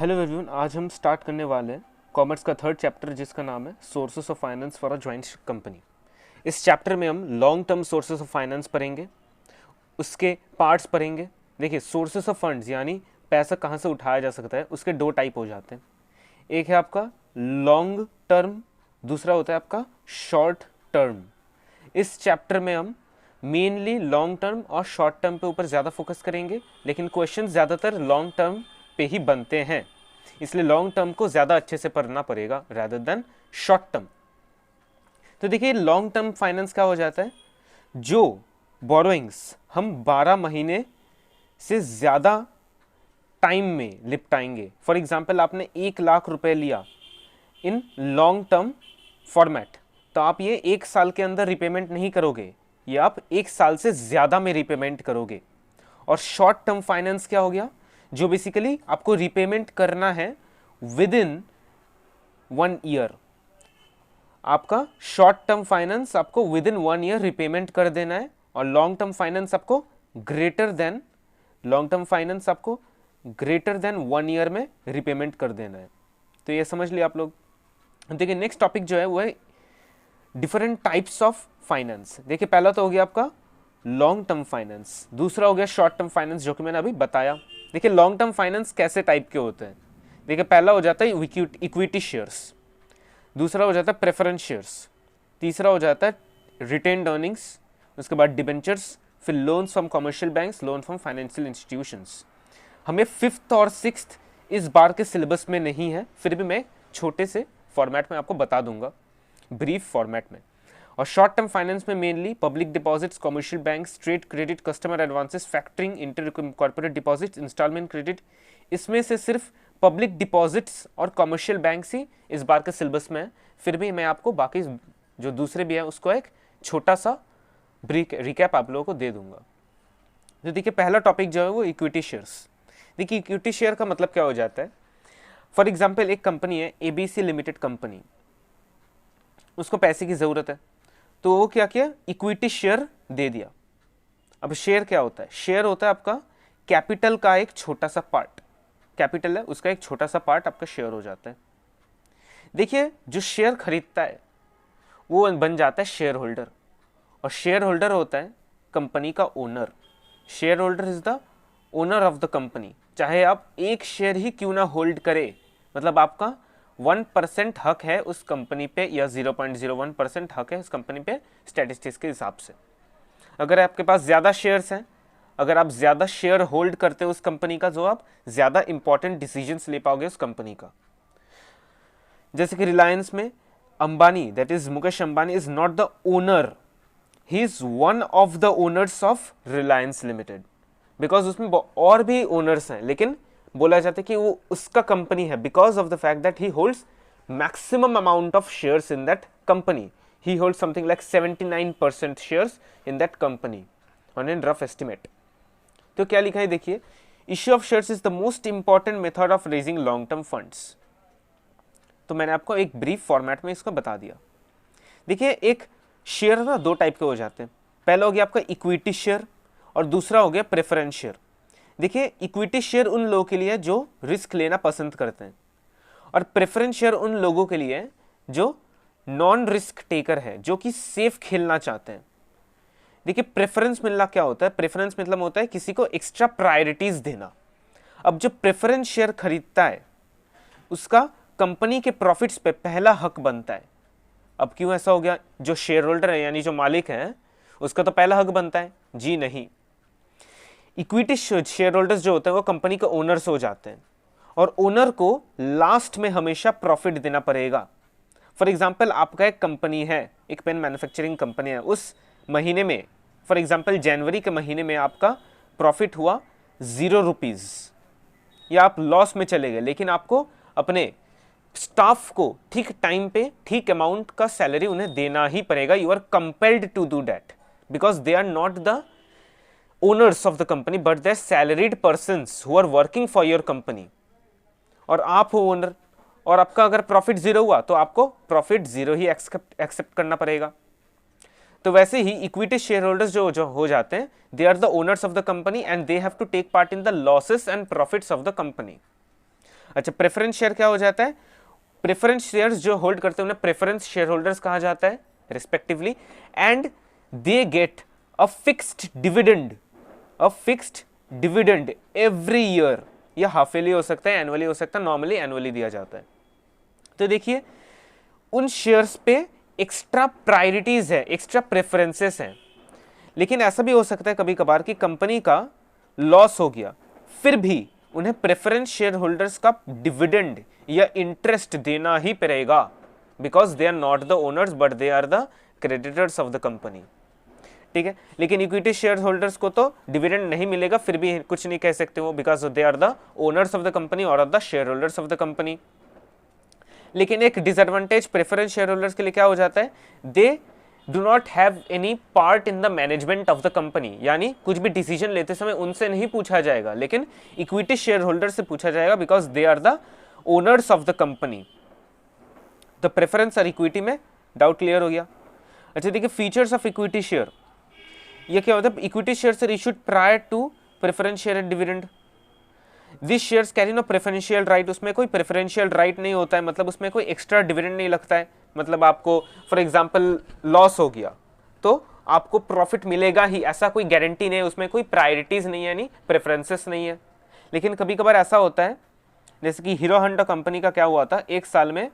Hello everyone, आज हम start करने वाले हैं कॉमर्स का थर्ड चैप्टर जिसका नाम है sources of finance for a joint company. इस चैप्टर में हम long term sources of finance पढ़ेंगे, उसके पार्ट्स पढ़ेंगे। देखिए, सोर्सेस ऑफ फंड्स यानी पैसा कहाँ से उठाया जा सकता है, उसके दो टाइप हो जाते हैं। एक है आपका लॉन्ग टर्म, दूसरा होता है आपका शॉर्ट टर्म। इस चैप्टर में हम मेनली लॉन्ग टर्म और शॉर्ट टर्म पे ऊपर ज़्यादा फोकस करेंगे, लेकिन क्वेश्चन ज़्यादातर लॉन्ग टर्म पे ही बनते हैं, इसलिए लॉन्ग टर्म को ज़्यादा अच्छे से पढ़ना पड़ेगा रादर देन शॉर्ट टर्म। तो देखिए, लॉन्ग टर्म फाइनेंस क्या हो जाता है, जो बोरोइंग्स हम 12 महीने से ज़्यादा टाइम में निपटाएंगे। फॉर एग्जाम्पल, आपने 1 लाख रुपए लिया इन लॉन्ग टर्म फॉर्मेट, तो आप ये 1 साल के अंदर रिपेमेंट नहीं करोगे, ये आप 1 साल से ज़्यादा में रिपेमेंट करोगे। और शॉर्ट टर्म फाइनेंस क्या हो गया, जो बेसिकली आपको रिपेमेंट करना है विद इन 1 ईयर। आपका शॉर्ट टर्म फाइनेंस आपको विद इन 1 ईयर रिपेमेंट कर देना है, और लॉन्ग टर्म फाइनेंस आपको ग्रेटर देन 1 ईयर में रिपेमेंट कर देना है। तो ये समझ लिया आप लोग। देखिए, नेक्स्ट टॉपिक जो है वो है डिफरेंट टाइप्स ऑफ फाइनेंस। देखिए, पहला तो हो गया आपका लॉन्ग टर्म फाइनेंस, दूसरा हो गया शॉर्ट टर्म फाइनेंस, जो कि मैंने अभी बताया। देखिए, लॉन्ग टर्म फाइनेंस कैसे टाइप के होते हैं। देखिए, पहला हो जाता है इक्विटी शेयर्स, दूसरा हो जाता है प्रेफरेंस शेयर्स, तीसरा हो जाता है रिटेन्ड अर्निंग्स, उसके बाद डिबेंचर्स, फिर loans from commercial banks, loan from financial institutions. हमें 5th और 6th इस बार के सिलेबस में नहीं है, फिर भी मैं छोटे से फॉर्मेट में आपको बता दूंगा, ब्रीफ फॉर्मेट में। और शॉर्ट टर्म फाइनेंस में mainly public deposits, commercial banks, trade credit, customer advances, factoring, inter corporate deposits, instalment credit, इसमें से सिर्फ पब्लिक डिपॉजिट्स और कमर्शियल बैंक्स ही इस बार के सिलेबस में है। फिर भी मैं आपको बाकी जो दूसरे भी हैं उसको एक छोटा सा रिकैप आप लोगों को दे दूंगा। तो देखिए, पहला टॉपिक जो है वो इक्विटी शेयर्स। देखिए, इक्विटी शेयर का मतलब क्या हो जाता है। फॉर एग्जाम्पल, एक कंपनी है ABC लिमिटेड कंपनी, उसको पैसे की ज़रूरत है, तो वो क्या किया, इक्विटी शेयर दे दिया। अब शेयर क्या होता है, शेयर होता है आपका कैपिटल का एक छोटा सा पार्ट, कैपिटल है उसका एक छोटा सा पार्ट आपका शेयर हो जाता है। देखिए, जो शेयर खरीदता है वो बन जाता है शेयर होल्डर, और शेयर होल्डर होता है कंपनी का owner. Share holder is the owner of the company, चाहे आप एक शेयर ही क्यों ना होल्ड करे, मतलब आपका 1% हक है उस कंपनी पे या 0.01% हक है उस कंपनी पे स्टैटिस्टिक्स के हिसाब से। अगर आपके पास ज़्यादा शेयर्स हैं, अगर आप ज़्यादा शेयर होल्ड करते हो उस कंपनी का, जो आप ज़्यादा इंपॉर्टेंट डिसीजंस ले पाओगे उस कंपनी का। जैसे कि रिलायंस में Ambani, that is Mukesh Ambani, is not the owner, he is one of the owners of Reliance limited, because उसमें और भी ओनर्स हैं, लेकिन बोला जाता है कि वो उसका कंपनी है because of the fact that he holds maximum amount of shares in that company. He holds something like 79% shares in that company on an rough estimate. तो क्या लिखा है, देखिए, issue of shares is the most important method of raising long term funds. तो मैंने आपको एक brief format में इसको बता दिया। देखिए, एक शेयर ना दो टाइप के हो जाते हैं। पहला हो गया आपका इक्विटी शेयर और दूसरा हो गया प्रेफरेंस शेयर। देखिए, इक्विटी शेयर उन लोगों के लिए जो रिस्क लेना पसंद करते हैं, और प्रेफरेंस शेयर उन लोगों के लिए जो नॉन रिस्क टेकर है, जो कि सेफ खेलना चाहते हैं। देखिए, प्रेफरेंस मिलना क्या होता है, प्रेफरेंस मतलब होता है किसी को एक्स्ट्रा प्रायोरिटीज देना। अब जो प्रेफरेंस शेयर खरीदता है उसका कंपनी के प्रॉफिट्स पे पहला हक बनता है। अब क्यों ऐसा हो गया, जो शेयर होल्डर है यानी जो मालिक है उसका तो पहला हक बनता है, जी नहीं। इक्विटी शेयर होल्डर्स जो होते हैं वो कंपनी के ओनर्स हो जाते हैं, और ओनर को लास्ट में हमेशा प्रॉफिट देना पड़ेगा। फॉर एग्जाम्पल, आपका एक कंपनी है, एक पेन मैन्युफैक्चरिंग कंपनी है, उस महीने में फॉर एग्जाम्पल जनवरी के महीने में आपका प्रॉफिट हुआ 0 रुपीज़, या आप लॉस में चले गए, लेकिन आपको अपने स्टाफ को ठीक टाइम पे ठीक अमाउंट का सैलरी उन्हें देना ही पड़ेगा। You are compelled to do that because they are not the owners of the company but they're salaried persons who are working for your company, और आप हो ओनर, और आपका अगर प्रॉफिट 0 हुआ तो आपको प्रॉफिट 0 ही एक्सेप्ट करना पड़ेगा। तो वैसे ही इक्विटी शेयर होल्डर्स जो हो जाते हैं, they are the owners of the company and they have to take part in the losses and profits of the company. अच्छा, प्रेफरेंस शेयर क्या हो जाता है? प्रेफरेंस शेयर्स जो होल्ड करते हैं उन्हें प्रेफरेंस शेयर होल्डर्स कहा जाता है respectively, and they get a fixed dividend every year, या हाफ ईयरली हो सकता है, एनुअली हो सकता है, नॉर्मली एनुअली दिया जाता है। तो देखिए उन शेयर्स पे एक्स्ट्रा प्रायोरिटीज है, एक्स्ट्रा प्रेफरेंसेस हैं। लेकिन ऐसा भी हो सकता है कभी कभार कि कंपनी का लॉस हो गया, फिर भी उन्हें प्रेफरेंस शेयर होल्डर्स का डिविडेंड या इंटरेस्ट देना ही पड़ेगा, because they are not the owners but they are the creditors of the company. ठीक है, लेकिन इक्विटी शेयर होल्डर्स को तो डिविडेंड नहीं मिलेगा, फिर भी कुछ नहीं कह सकते वो, because they are the owners of the company और the share holders of the company. लेकिन एक डिसएडवांटेज प्रेफरेंस शेयर होल्डर्स के लिए क्या हो जाता है? They do not have any part in the management of the company, यानी कुछ भी डिसीजन लेते समय उनसे नहीं पूछा जाएगा, लेकिन इक्विटी शेयर होल्डर से पूछा जाएगा, because they are the owners of the company. The preference और इक्विटी में डाउट क्लियर हो गया। अच्छा देखिए, फीचर्स ऑफ इक्विटी शेयर, ये क्या होता है? Equity shares are issued prior to preference share and dividend. This shares carry no preferential right, उसमें कोई प्रेफरेंशियल राइट नहीं होता है, मतलब उसमें कोई एक्स्ट्रा डिविडेंड नहीं लगता है। मतलब आपको फॉर एग्जांपल लॉस हो गया तो आपको प्रॉफिट मिलेगा ही, ऐसा कोई गारंटी नहीं है, उसमें कोई प्रायोरिटीज नहीं है, यानी प्रेफरेंसेस नहीं है। लेकिन कभी कभार ऐसा होता है, जैसे कि हीरो होंडा कंपनी का क्या हुआ था, एक साल में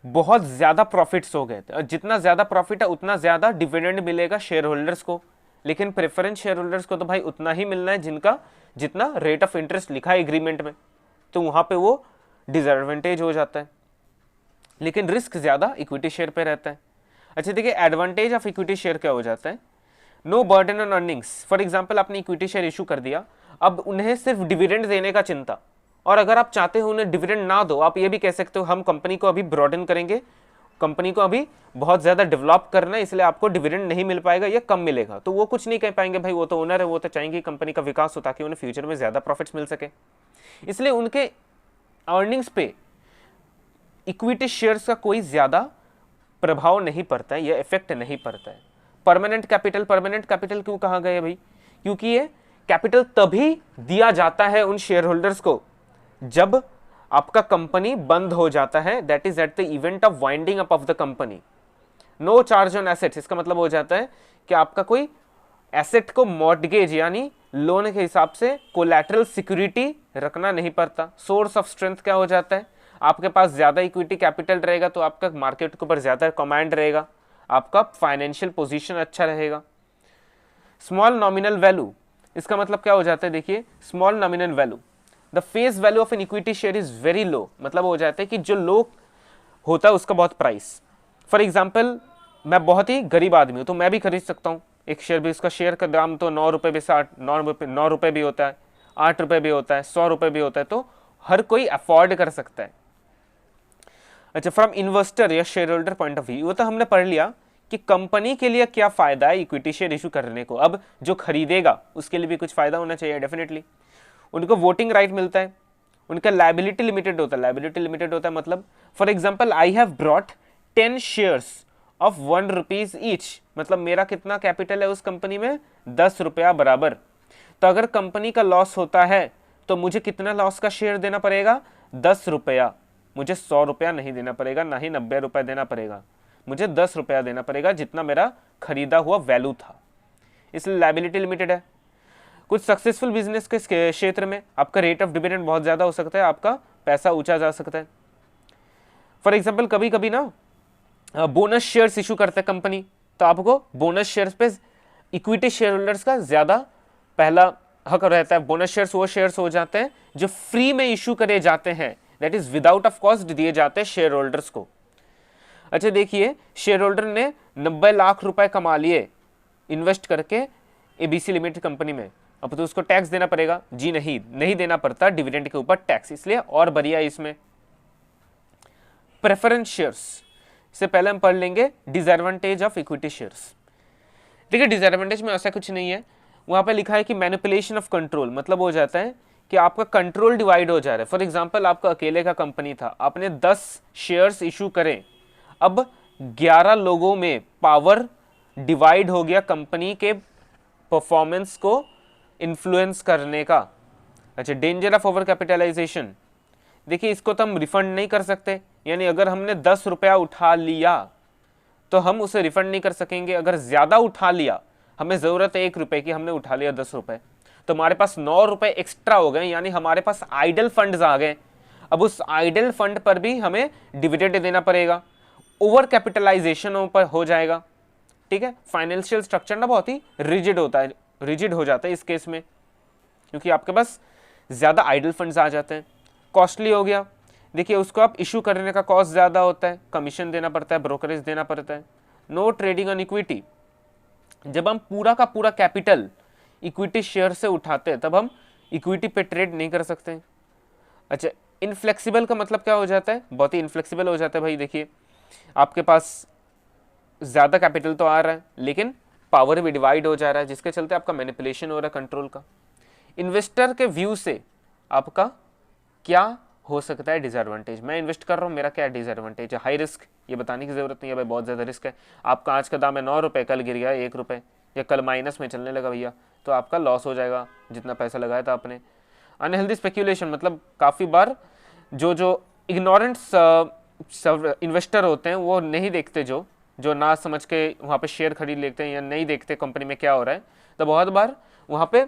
बहुत ज्यादा प्रॉफिट्स हो गए थे, और जितना ज्यादा प्रॉफिट है उतना ज्यादा डिविडेंड मिलेगा शेयर होल्डर्स को। लेकिन प्रेफरेंस शेयर होल्डर्स को तो भाई उतना ही मिलना है जिनका जितना रेट ऑफ इंटरेस्ट लिखा है एग्रीमेंट में, तो वहां पे वो डिसएडवांटेज हो जाता है। लेकिन रिस्क ज्यादा इक्विटी शेयर पे रहता है। अच्छा देखिए, एडवांटेज ऑफ इक्विटी शेयर क्या हो जाता है? No burden on earnings. For example आपने इक्विटी शेयर इशू कर दिया, अब उन्हें सिर्फ डिविडेंड देने का चिंता, और अगर आप चाहते हो उन्हें डिविडेंड ना दो, आप ये भी कह सकते हो हम कंपनी को अभी ब्रॉडन करेंगे, कंपनी को अभी बहुत ज्यादा डेवलप करना है, इसलिए आपको डिविडेंड नहीं मिल पाएगा या कम मिलेगा। तो वो कुछ नहीं कह पाएंगे, भाई वो तो ओनर है, वो तो चाहेंगे कंपनी का विकास हो ताकि उन्हें फ्यूचर में ज्यादा प्रॉफिट्स मिल सके। इसलिए उनके अर्निंग्स पे इक्विटी शेयर्स का कोई ज्यादा प्रभाव नहीं पड़ता है, यह इफेक्ट नहीं पड़ता है। परमानेंट कैपिटल क्यों कहा गया भाई? क्योंकि ये कैपिटल तभी दिया जाता है उन शेयर होल्डर्स को जब आपका कंपनी बंद हो जाता है, that is at the event of winding up of the company. No charge on assets, इसका मतलब हो जाता है कि आपका कोई एसेट को मॉर्टगेज यानी लोन के हिसाब से कोलैटरल सिक्योरिटी रखना नहीं पड़ता। सोर्स ऑफ स्ट्रेंथ क्या हो जाता है? आपके पास ज्यादा इक्विटी कैपिटल रहेगा तो आपका मार्केट के ऊपर ज्यादा कमांड रहेगा, आपका फाइनेंशियल पोजीशन अच्छा रहेगा। स्मॉल नॉमिनल वैल्यू, इसका मतलब क्या हो जाता है? देखिए, small nominal value, the face value of an equity share is very low, मतलब हो जाता है कि जो लो होता है उसका बहुत प्राइस। फॉर एग्जाम्पल मैं बहुत ही गरीब आदमी हूं तो मैं भी खरीद सकता हूं एक शेयर भी, उसका शेयर का दाम तो 9 रुपए भी, 9 रुपए भी होता है, 8 रुपए भी होता है, 100 रुपए भी होता है, तो हर कोई अफोर्ड कर सकता है। अच्छा, फ्रॉम इन्वेस्टर या share holder point of view, वो तो हमने पढ़ लिया कि कंपनी के लिए क्या फायदा है इक्विटी शेयर इशू करने को। अब जो खरीदेगा उसके लिए भी कुछ फायदा होना चाहिए डेफिनेटली। उनको वोटिंग राइट मिलता है, उनका लायबिलिटी लिमिटेड होता है। लायबिलिटी लिमिटेड होता है मतलब for example I have brought 10 shares of 1 rupees each, मतलब मेरा कितना कैपिटल है उस कंपनी में? 10 रुपया बराबर। तो अगर कंपनी का लॉस होता है तो मुझे कितना लॉस का शेयर देना पड़ेगा? 10 रुपया। मुझे 100 रुपया नहीं देना पड़ेगा, ना ही 90 रुपया देना पड़ेगा, मुझे 10 रुपया देना पड़ेगा जितना मेरा खरीदा हुआ वैल्यू था, इसलिए लायबिलिटी लिमिटेड है। कुछ सक्सेसफुल बिजनेस के क्षेत्र में आपका रेट ऑफ डिविडेंड बहुत ज्यादा हो सकता है, आपका पैसा ऊंचा जा सकता है। फॉर एग्जाम्पल कभी कभी ना बोनस शेयर्स इशू करते हैं कंपनी, तो आपको बोनस शेयर्स पे इक्विटी शेयर होल्डर्स का ज्यादा पहला हक रहता है। बोनस शेयर्स वो शेयर्स हो जाते हैं जो फ्री में इशू करे जाते हैं, that is without of cost दिए जाते हैं शेयर होल्डर्स को। अच्छा देखिए, शेयर होल्डर ने 90 लाख रुपए कमा लिए इन्वेस्ट करके एबीसी लिमिटेड कंपनी में, अब तो उसको टैक्स देना पड़ेगा? जी नहीं देना पड़ता डिविडेंड के ऊपर टैक्स, इसलिए और बढ़िया इसमें। प्रेफरेंस शेयर्स से पहले हम पढ़ लेंगे डिसएडवांटेज ऑफ इक्विटी शेयर्स। देखिए, डिसएडवांटेज में ऐसा कुछ नहीं है, वहां पे लिखा है कि मैनिपुलेशन ऑफ कंट्रोल, मतलब हो जाता है कि आपका कंट्रोल डिवाइड हो जा रहा है। फॉर एग्जांपल आपका अकेले का कंपनी था, आपने 10 शेयर्स इशू करे, अब 11 लोगों में पावर डिवाइड हो गया कंपनी के परफॉर्मेंस को इन्फ्लुएंस करने का। अच्छा, डेंजर ऑफ ओवर कैपिटलाइजेशन, देखिए इसको तो हम रिफंड नहीं कर सकते, यानी अगर हमने 10 रुपया उठा लिया तो हम उसे रिफंड नहीं कर सकेंगे। अगर ज़्यादा उठा लिया, हमें ज़रूरत है 1 रुपये की, हमने उठा लिया 10 रुपये, तो हमारे पास 9 रुपये एक्स्ट्रा हो गए, यानी हमारे पास आइडल फंड्स आ गए। अब उस आइडल फंड पर भी हमें डिविडेंड देना पड़ेगा, ओवर कैपिटलाइजेशन पर हो जाएगा। ठीक है, फाइनेंशियल स्ट्रक्चर ना बहुत ही रिजिड होता है, रिजिड हो जाता है इस केस में, क्योंकि आपके पास ज़्यादा आइडल फंड्स आ जाते हैं। कॉस्टली हो गया, देखिए उसको आप इशू करने का कॉस्ट ज़्यादा होता है, कमीशन देना पड़ता है, ब्रोकरेज देना पड़ता है। नो ट्रेडिंग ऑन इक्विटी, जब हम पूरा का पूरा कैपिटल इक्विटी शेयर से उठाते हैं तब हम इक्विटी पे ट्रेड नहीं कर सकते। अच्छा, इनफ्लेक्सिबल का मतलब क्या हो जाता है, बहुत ही इनफ्लेक्सिबल हो जाता है भाई। देखिए आपके पास ज़्यादा कैपिटल तो आ रहा है लेकिन पावर भी डिवाइड हो जा रहा है, जिसके चलते आपका मैनिपुलेशन हो रहा है कंट्रोल का। इन्वेस्टर के व्यू से आपका क्या हो सकता है डिसएडवांटेज, मैं इन्वेस्ट कर रहा हूँ, मेरा क्या डिसएडवांटेज है। हाई रिस्क, ये बताने की जरूरत नहीं है भाई, बहुत ज़्यादा रिस्क है। आपका आज का दाम है 9 रुपये, कल गिर गया 1 रुपये या कल माइनस में चलने लगा भैया, तो आपका लॉस हो जाएगा जितना पैसा लगाया था आपने। अनहेल्दी स्पेक्यूलेशन, मतलब काफ़ी बार जो इग्नोरेंट्स इन्वेस्टर होते हैं वो नहीं देखते, जो ना समझ के वहाँ पे शेयर खरीद लेते हैं या नहीं देखते कंपनी में क्या हो रहा है, तो बहुत बार वहाँ पे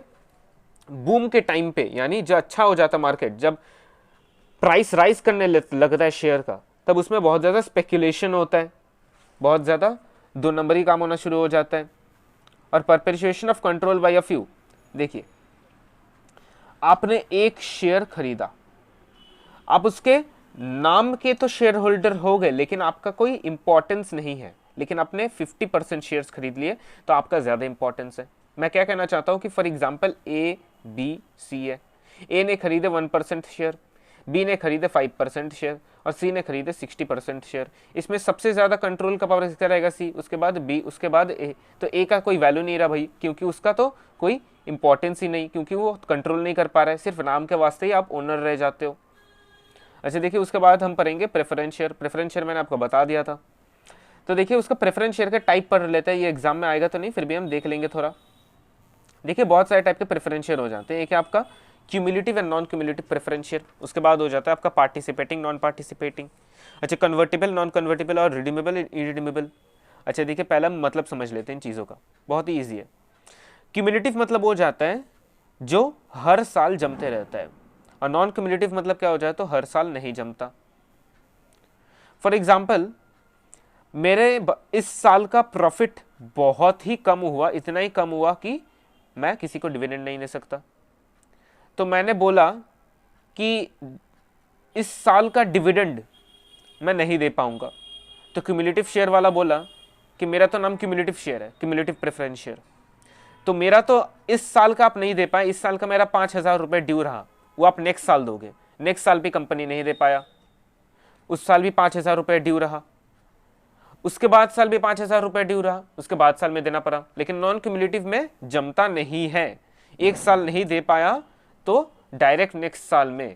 बूम के टाइम पे, यानी जो अच्छा हो जाता मार्केट, जब प्राइस राइज करने लगता है शेयर का, तब उसमें बहुत ज़्यादा स्पेक्यूलेशन होता है, बहुत ज़्यादा 2 नंबरी काम होना शुरू हो जाता है। और perpetuation of control by a few, देखिए आपने एक शेयर खरीदा, आप उसके नाम के तो शेयर होल्डर हो गए लेकिन आपका कोई इंपॉर्टेंस नहीं है, लेकिन आपने 50% शेयर्स खरीद लिए तो आपका ज़्यादा इंपॉर्टेंस है। मैं क्या कहना चाहता हूँ कि for example A B C है, ए ने खरीदे 1% शेयर, बी ने खरीदे 5% शेयर और सी ने खरीदे 60% शेयर। इसमें सबसे ज़्यादा कंट्रोल का पावर किसका रहेगा, सी, उसके बाद बी, उसके बाद ए। तो ए का कोई वैल्यू नहीं रहा भाई, क्योंकि उसका तो कोई इंपॉर्टेंस ही नहीं, क्योंकि वो कंट्रोल नहीं कर पा रहा है, सिर्फ नाम के वास्ते ही आप ओनर रह जाते हो। अच्छा देखिए उसके बाद हम पढ़ेंगे प्रेफरेंस शेयर। प्रेफरेंस शेयर मैंने आपको बता दिया था, तो देखिए उसका प्रेफरेंस शेयर का टाइप पढ़ लेते हैं, ये एग्जाम में आएगा तो नहीं, फिर भी हम देख लेंगे थोड़ा। देखिए बहुत सारे टाइप के प्रेफरेंस शेयर हो जाते हैं, एक है आपका cumulative and non cumulative preference share, उसके बाद हो जाता है आपका पार्टिसिपेटिंग, नॉन पार्टिसिपेटिंग। अच्छा, कन्वर्टेबल, नॉन कन्वर्टेबल और रिडीमेबल, इरिडीमेबल। अच्छा देखिए पहला मतलब समझ लेते हैं इन चीज़ों का, बहुत ही ईजी है। क्यूमुलेटिव मतलब हो जाता है जो हर साल जमते रहता है, और नॉन क्यूमुलेटिव मतलब क्या हो जाए तो हर साल नहीं जमता। फॉर एग्जाम्पल मेरे इस साल का प्रॉफिट बहुत ही कम हुआ, इतना ही कम हुआ कि मैं किसी को डिविडेंड नहीं दे सकता, तो मैंने बोला कि इस साल का डिविडेंड मैं नहीं दे पाऊंगा। तो क्यूमुलेटिव शेयर वाला बोला कि मेरा तो नाम क्यूमुलेटिव शेयर है, क्यूमुलेटिव प्रेफरेंस शेयर, तो मेरा तो इस साल का आप नहीं दे पाए, इस साल का मेरा 5,000 रुपये ड्यू रहा, वो आप नेक्स्ट साल दोगे। नेक्स्ट साल भी कंपनी नहीं दे पाया, उस साल भी 5,000 रुपये ड्यू रहा, उसके बाद साल भी 5,000 रुपये ड्यू रहा, उसके बाद साल में देना पड़ा। लेकिन नॉन क्यूमुलेटिव में जमता नहीं है, एक साल नहीं दे पाया तो डायरेक्ट नेक्स्ट साल में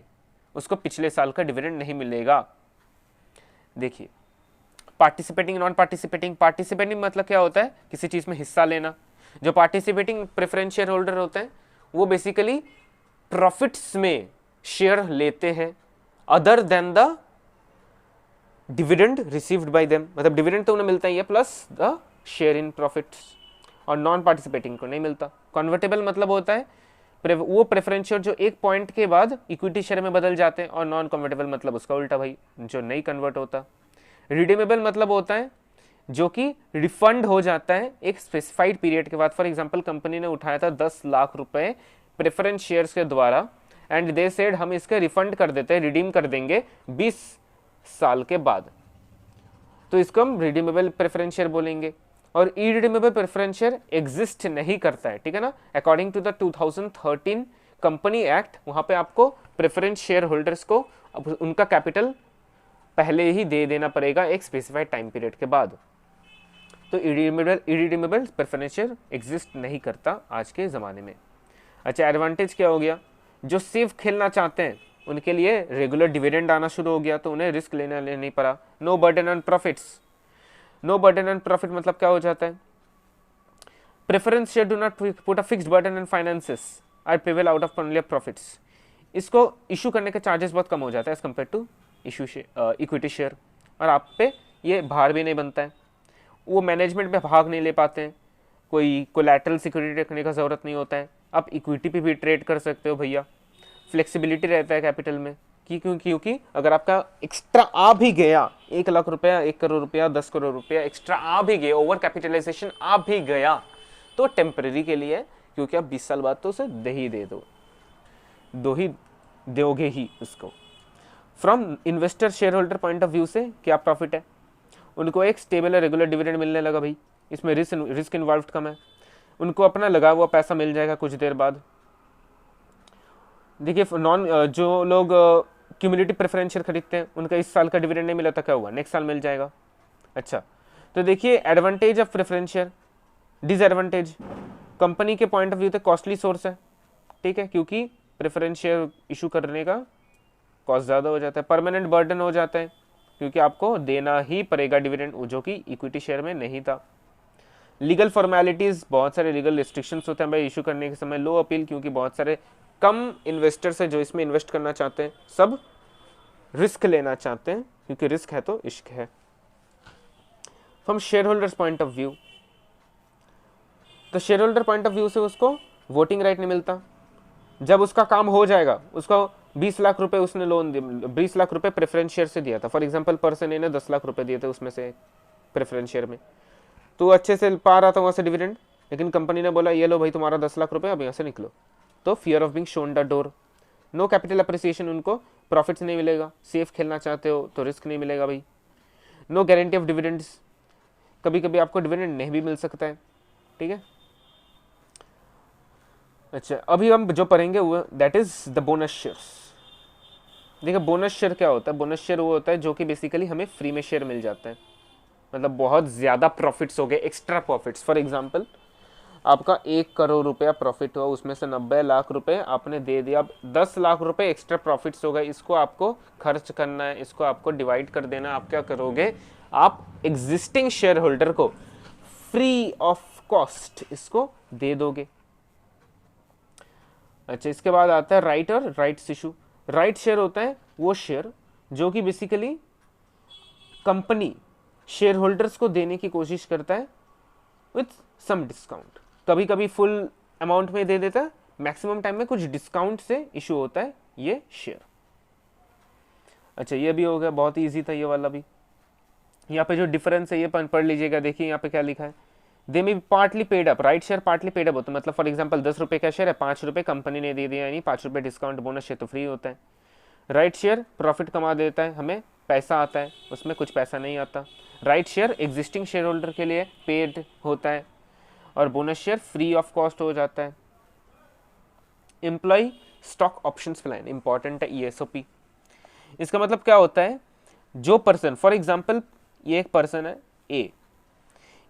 उसको पिछले साल का डिविडेंड नहीं मिलेगा। देखिए पार्टिसिपेटिंग, नॉन पार्टिसिपेटिंग। पार्टिसिपेटिंग मतलब क्या होता है, किसी चीज़ में हिस्सा लेना। जो पार्टिसिपेटिंग प्रेफरेंस शेयर होल्डर होते हैं वो बेसिकली प्रॉफिट्स में शेयर लेते हैं other than the dividend received by them, मतलब डिविडेंड तो उन्हें मिलता ही है plus the share in profits, और नॉन पार्टिसिपेटिंग को नहीं मिलता। कन्वर्टेबल मतलब होता है वो प्रेफरेंस शेयर जो एक पॉइंट के बाद इक्विटी शेयर में बदल जाते हैं, और नॉन कन्वर्टेबल मतलब उसका उल्टा भाई, जो नहीं कन्वर्ट होता। रिडीमेबल मतलब होता है जो कि रिफंड हो जाता है एक स्पेसिफाइड पीरियड के बाद। फॉर एग्जांपल कंपनी ने उठाया था 10 लाख रुपए प्रेफरेंस शेयर्स के द्वारा, एंड दे सेड हम इसके रिफंड कर देते हैं, रिडीम कर देंगे 20 साल के बाद, तो इसको हम रिडीमेबल प्रेफरेंस शेयर बोलेंगे। और इरिडीमेबल प्रेफरेंस शेयर एग्जिस्ट नहीं करता है, ठीक है ना। According to the 2013 company act, वहां पे आपको प्रेफरेंस शेयर होल्डर्स को उनका कैपिटल पहले ही दे देना पड़ेगा एक स्पेसिफाइड टाइम पीरियड के बाद। तो इरिडीमेबल प्रेफरेंस शेयर एग्जिस्ट नहीं करता आज के ज़माने में। अच्छा, एडवांटेज क्या हो गया, जो सेफ खेलना चाहते हैं उनके लिए रेगुलर डिविडेंड आना शुरू हो गया, तो उन्हें रिस्क लेना नहीं पड़ा। No burden on profits. No burden on profit मतलब क्या हो जाता है, preference share do not put a fixed burden on finances are prevail out of only profits. इसको इशू करने के चार्जेस बहुत कम हो जाता है as compare to equity share, और आप पे ये भार भी नहीं बनता है, वो मैनेजमेंट में भाग नहीं ले पाते हैं, कोई कोलैटरल सिक्योरिटी रखने का ज़रूरत नहीं होता है, आप इक्विटी पे भी ट्रेड कर सकते हो भैया, फ्लेक्सिबिलिटी रहता है कैपिटल में। क्योंकि अगर आपका एक्स्ट्रा आ भी गया 1 लाख रुपया, 1 करोड़ रुपया, 10 करोड़ रुपया एक्स्ट्रा आ भी गया, ओवर कैपिटलाइजेशन आ भी गया, तो टेम्परेरी के लिए, क्योंकि आप 20 साल बाद तो उसे दोगे ही उसको। From investor share holder point of view से क्या प्रॉफिट है, उनको एक स्टेबल और रेगुलर डिविडेंड मिलने लगा भाई, इसमें रिस्क इन्वॉल्व कम है, उनको अपना लगा हुआ पैसा मिल जाएगा कुछ देर बाद। देखिए जो लोग क्यूमुलेटिव प्रेफरेंस शेयर खरीदते हैं, उनका इस साल का डिविडेंड नहीं मिला था, क्या हुआ, नेक्स्ट साल मिल जाएगा। अच्छा, तो देखिए advantage of preference share, disadvantage, company के पॉइंट ऑफ व्यू से कॉस्टली सोर्स है, ठीक है, क्योंकि प्रेफरेंस शेयर इशू करने का कॉस्ट ज़्यादा हो जाता है, परमानेंट बर्डन हो जाता है, क्योंकि आपको देना ही पड़ेगा डिविडेंड, जो कि इक्विटी शेयर में नहीं था। लीगल फॉर्मेलिटीज़, बहुत सारे लीगल रिस्ट्रिक्शंस होते हैं भाई इशू करने के समय। लो अपील, क्योंकि बहुत सारे कम इन्वेस्टर्स है जो इसमें इन्वेस्ट करना चाहते हैं, सब रिस्क लेना चाहते हैं, क्योंकि रिस्क है तो इश्क है। From share holders point of view, तो share holder point of view से उसको वोटिंग राइट नहीं मिलता। जब उसका काम हो जाएगा, उसको 20 लाख रुपए उसने लोन 20 लाख रुपए प्रेफरेंस शेयर से दिया था, फॉर एग्जांपल पर्सन ने 10 लाख रुपए दिए थे उसमें से प्रेफरेंस शेयर में, तो अच्छे से पा रहा था वहाँ से डिविडेंड, लेकिन कंपनी ने बोला ये लो भाई तुम्हारा 10 लाख रुपए, अब यहाँ से निकलो, तो fear of being shown the door, no capital appreciation, उनको प्रॉफिट्स नहीं मिलेगा, सेफ खेलना चाहते हो तो रिस्क नहीं मिलेगा भाई, नो गारंटी ऑफ डिविडेंड्स, कभी कभी आपको डिविडेंड नहीं भी मिल सकता है, ठीक है। अच्छा, अभी हम जो पढ़ेंगे वो that is the bonus shares. देखिए बोनस शेयर क्या होता है, बोनस शेयर वो होता है जो कि बेसिकली हमें फ्री में शेयर मिल जाता है, मतलब बहुत ज़्यादा प्रॉफिट्स हो गए, एक्स्ट्रा प्रॉफिट्स। फॉर एग्जांपल आपका 1 करोड़ रुपया प्रॉफिट हुआ, उसमें से 90 लाख रुपए आपने दे दिया, अब 10 लाख रुपए एक्स्ट्रा प्रॉफिट्स हो गए, इसको आपको खर्च करना है, इसको आपको डिवाइड कर देना। आप क्या करोगे, आप एग्जिस्टिंग शेयर होल्डर को फ्री ऑफ कॉस्ट इसको दे दोगे। अच्छा, इसके बाद आता है राइट और राइट्स इशू। राइट शेयर होता है वो शेयर जो कि बेसिकली कंपनी शेयर होल्डर्स को देने की कोशिश करता है विथ सम डिस्काउंट, कभी कभी फुल अमाउंट में दे देता है, मैक्सिमम टाइम में कुछ डिस्काउंट से इशू होता है ये शेयर। अच्छा, ये भी हो गया, बहुत ही ईजी था ये वाला भी। यहाँ पे जो डिफरेंस है ये पढ़ लीजिएगा, देखिए यहाँ पे क्या लिखा है, दे में partly paid up, right share partly paid up होता है, मतलब फॉर एग्जांपल 10 रुपये का शेयर है, 5 रुपये कंपनी ने दे दिया, यानी 5 रुपये डिस्काउंट, बोनस शेयर तो फ्री होता है। राइट शेयर प्रॉफिट कमा देता है, हमें पैसा आता है, उसमें कुछ पैसा नहीं आता। Right share existing share holder के लिए पेड होता है, और bonus share free of cost हो जाता है। Employ stock options plan important है, ESOP। इसका मतलब क्या होता है, जो पर्सन, फॉर एग्जांपल ये एक पर्सन है ए,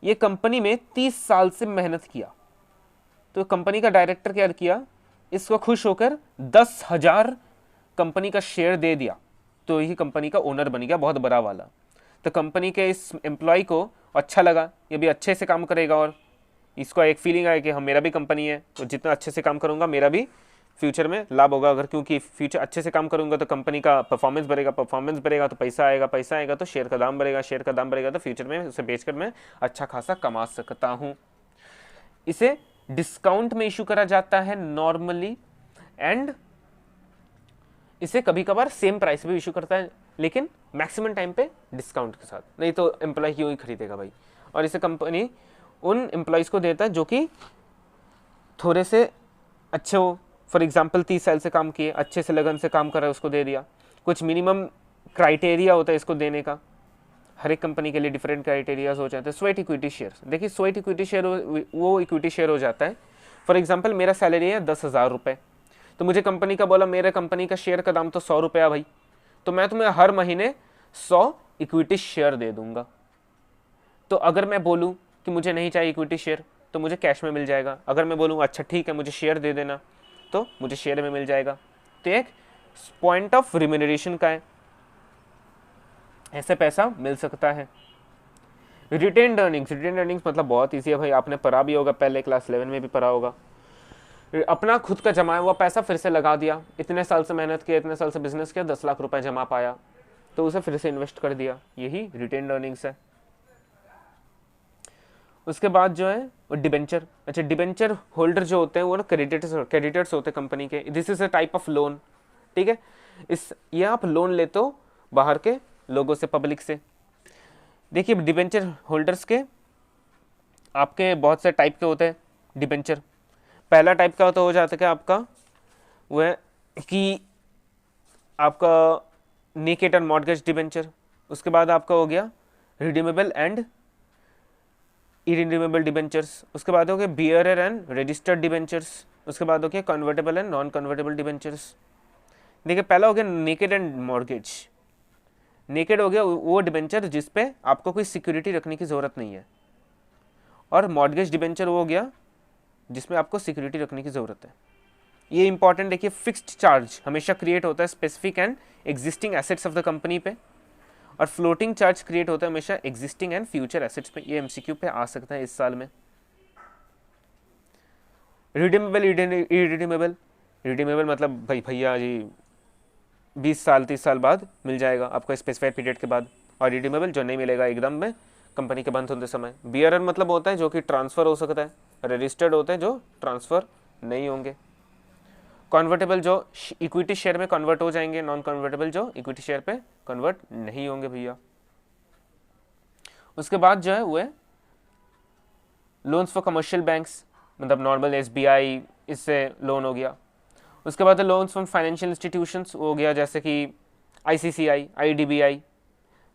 ये कंपनी में 30 साल से मेहनत किया, तो कंपनी का डायरेक्टर क्या किया, इसको खुश होकर 10,000 कंपनी का शेयर दे दिया, तो यही कंपनी का ओनर बन गया, बहुत बड़ा वाला। तो कंपनी के इस एम्प्लॉय को अच्छा लगा, ये भी अच्छे से काम करेगा, और इसको एक फीलिंग आया कि हम, मेरा भी कंपनी है, तो जितना अच्छे से काम करूंगा मेरा भी फ्यूचर में लाभ होगा, अगर क्योंकि फ्यूचर अच्छे से काम करूंगा तो कंपनी का परफॉर्मेंस बढ़ेगा, परफॉर्मेंस बढ़ेगा तो पैसा आएगा, पैसा आएगा तो शेयर का दाम बढ़ेगा, शेयर का दाम बढ़ेगा तो फ्यूचर में उसे बेचकर मैं अच्छा खासा कमा सकता हूँ। इसे डिस्काउंट में इशू करा जाता है नॉर्मली, एंड इसे कभी कभार सेम प्राइस भी इशू करता है, लेकिन मैक्सिमम टाइम पे डिस्काउंट के साथ, नहीं तो एम्प्लॉय क्यों ही खरीदेगा भाई। और इसे कंपनी उन एम्प्लॉयज़ को देता है जो कि थोड़े से अच्छे हो, फॉर एग्जाम्पल 30 साल से काम किए, अच्छे से लगन से काम कर रहा है, उसको दे दिया। कुछ मिनिमम क्राइटेरिया होता है इसको देने का, हर एक कंपनी के लिए डिफरेंट क्राइटेरियाज हो जाते हैं। स्वेट इक्विटी शेयर, देखिए स्वेट इक्विटी शेयर वो इक्विटी शेयर हो जाता है, फॉर एग्जाम्पल मेरा सैलरी है 10,000 रुपये, तो मुझे कंपनी का बोला मेरे कंपनी का शेयर का दाम तो 100 रुपया भाई, तो मैं तुम्हें हर महीने 100 इक्विटी शेयर दे दूंगा। तो अगर मैं बोलूँ कि मुझे नहीं चाहिए इक्विटी शेयर, तो मुझे कैश में मिल जाएगा। अगर मैं बोलूँ अच्छा ठीक है मुझे शेयर दे देना, तो मुझे शेयर में मिल जाएगा। तो एक पॉइंट ऑफ रिम्यूनरेशन का है, ऐसे पैसा मिल सकता है। रिटेन्ड अर्निंग्स, रिटेन्ड अर्निंग्स मतलब बहुत ईजी है भाई, आपने पढ़ा भी होगा, पहले क्लास 11 में भी पढ़ा होगा। अपना खुद का जमाया हुआ पैसा फिर से लगा दिया, इतने साल से मेहनत किया, इतने साल से बिजनेस किया, 10 लाख रुपए जमा पाया तो उसे फिर से इन्वेस्ट कर दिया, यही रिटेन अर्निंग्स है। उसके बाद जो है वो डिबेंचर। अच्छा, डिबेंचर होल्डर जो होते हैं वो ना क्रेडिटर्स होते हैं कंपनी के। This is a type of loan, ठीक है। ये आप लोन लेते हो बाहर के लोगों से, पब्लिक से। देखिए डिबेंचर होल्डर्स के आपके बहुत से टाइप के होते हैं डिबेंचर। पहला टाइप का तो हो जाता है आपका वो है कि आपका नेकेड एंड मॉर्गेज डिबेंचर। उसके बाद आपका हो गया रिडीमेबल एंड इरिडीमेबल डिबेंचर्स। उसके बाद हो गया बियरर एंड रजिस्टर्ड डिबेंचर्स। उसके बाद हो गया convertible and non convertible debentures. देखिए पहला हो गया नेकेड एंड मॉर्गेज। नेकेड हो गया वो डिबेंचर जिस पे आपको कोई सिक्योरिटी रखने की ज़रूरत नहीं है, और मॉर्गेज डिबेंचर वो हो गया जिसमें आपको सिक्योरिटी रखने की ज़रूरत है। ये इंपॉर्टेंट देखिए, फिक्स्ड चार्ज हमेशा क्रिएट होता है specific and existing assets of the company पे, और फ्लोटिंग चार्ज क्रिएट होता है हमेशा एग्जिस्टिंग एंड फ्यूचर एसेट्स पे। ये एमसीक्यू पे आ सकता है इस साल में। रिडीमेबल इरिडीमेबल, रिडीमेबल मतलब भाई भैया जी 20 साल 30 साल बाद मिल जाएगा आपको स्पेसिफाइड पीरियड के बाद, और रिडीमेबल जो नहीं मिलेगा एकदम में कंपनी के बंद होते समय। बियरर मतलब होता है जो कि ट्रांसफ़र हो सकता है, रजिस्टर्ड होते हैं जो ट्रांसफ़र नहीं होंगे। कन्वर्टेबल जो इक्विटी शेयर में कन्वर्ट हो जाएंगे, नॉन कन्वर्टेबल जो इक्विटी शेयर पे कन्वर्ट नहीं होंगे भैया। उसके बाद जो है वो है लोन्स फॉर कमर्शियल बैंक्स, मतलब नॉर्मल एसबीआई, इससे लोन हो गया। उसके बाद लोन्स फ्रॉम फाइनेंशियल इंस्टीट्यूशंस हो गया, जैसे कि आईसीसीआई, आईडीबीआई।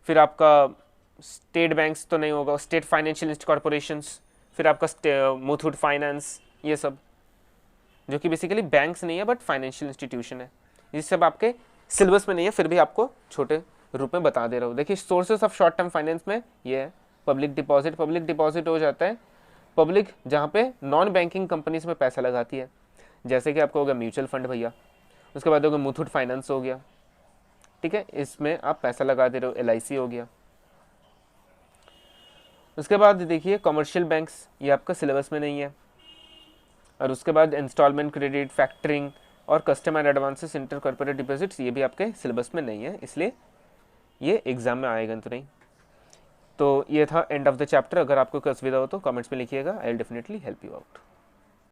फिर आपका स्टेट बैंक्स तो नहीं होगा, स्टेट फाइनेंशियल कॉरपोरेशंस। फिर आपका मुथूट फाइनेंस, ये सब जो कि बेसिकली बैंक्स नहीं है बट फाइनेंशियल इंस्टीट्यूशन है। ये सब आपके सिलेबस में नहीं है, फिर भी आपको छोटे रूप में बता दे रहा हूँ। देखिए sources of short term finance में ये है पब्लिक डिपॉजिट। पब्लिक डिपॉजिट हो जाता है पब्लिक जहाँ पे नॉन बैंकिंग कंपनीज में पैसा लगाती है, जैसे कि आपको हो गया म्यूचुअल फंड भैया। उसके बाद हो गया मुथूट फाइनेंस हो गया, ठीक है, इसमें आप पैसा लगा दे रहे हो। एलआईसी हो गया। उसके बाद देखिए कमर्शियल बैंक्स, ये आपका सिलेबस में नहीं है। और उसके बाद इंस्टॉलमेंट क्रेडिट, फैक्टरिंग और customer advances, inter corporate deposits, ये भी आपके सिलेबस में नहीं है, इसलिए ये एग्जाम में आएगा तो नहीं। तो ये था एंड ऑफ द चैप्टर। अगर आपको कोई असुविधा हो तो कमेंट्स में लिखिएगा, I will definitely help you out.